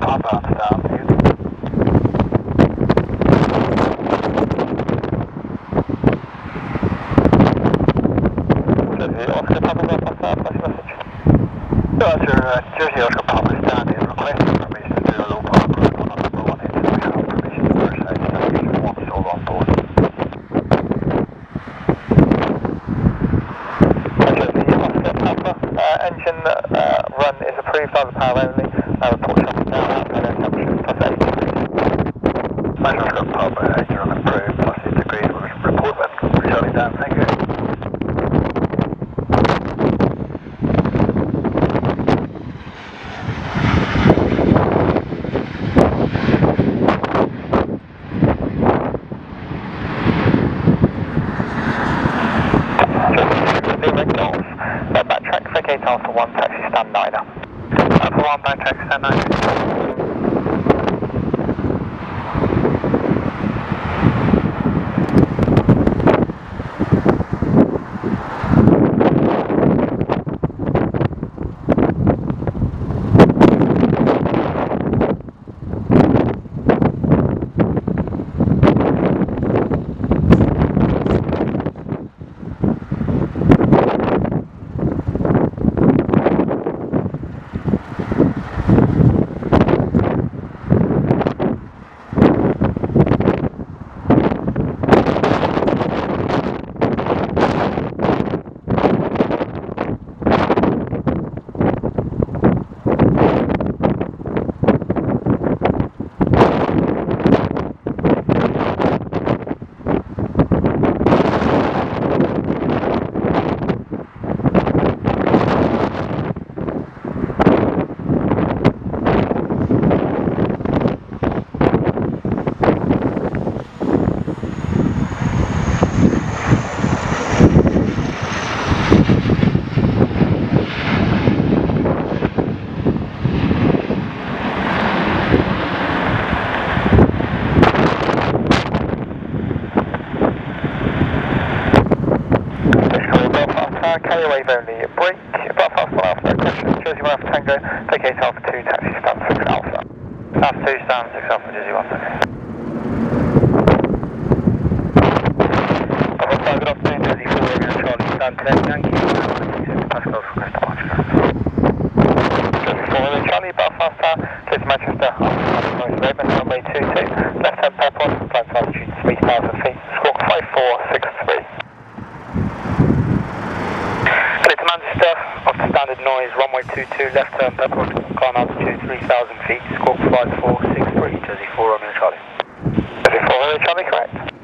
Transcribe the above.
Papa, understand you. Oscar Papa, Belfast, flash message. Roger, Jersey Oscar Papa, stand in, requesting permission to do a low power route on number 1 engine. We have permission to first side, station 1 still on board. Roger, the Oscar Papa, engine run is approved by the power only. Report shutting down outside air temperature plus 8 degrees. Roger, Oscar Papa, engine run approved plus 8 degrees. Report when shutting down, thank you. Backtrack, vacate after 1, taxi stand 9. After 1, backtrack, stand 9. Carrier wave only, brake, Belfast 1 Alpha, question, Jersey 1 Alpha Tango, vacate Alpha 2, taxi stand 6 Alpha. Alpha 2, stand 6 Alpha, Jersey 1, okay. Alpha 5, good afternoon, Jersey 4, Romeo Charlie, stand 10, Yankee, Pascal, request departure. Jersey 4, Romeo Charlie, Belfast Tower, clear to Manchester, Alpha 5, noise roadman, runway 22, left hand purple, flight altitude 3,000 feet, squawk 5463. Manchester, off the standard noise, runway 22, left turn, Pepperwood, climb altitude 3,000 feet, squawk 5463, Jersey 4 Romeo Charlie. Jersey 4 Romeo Charlie, correct?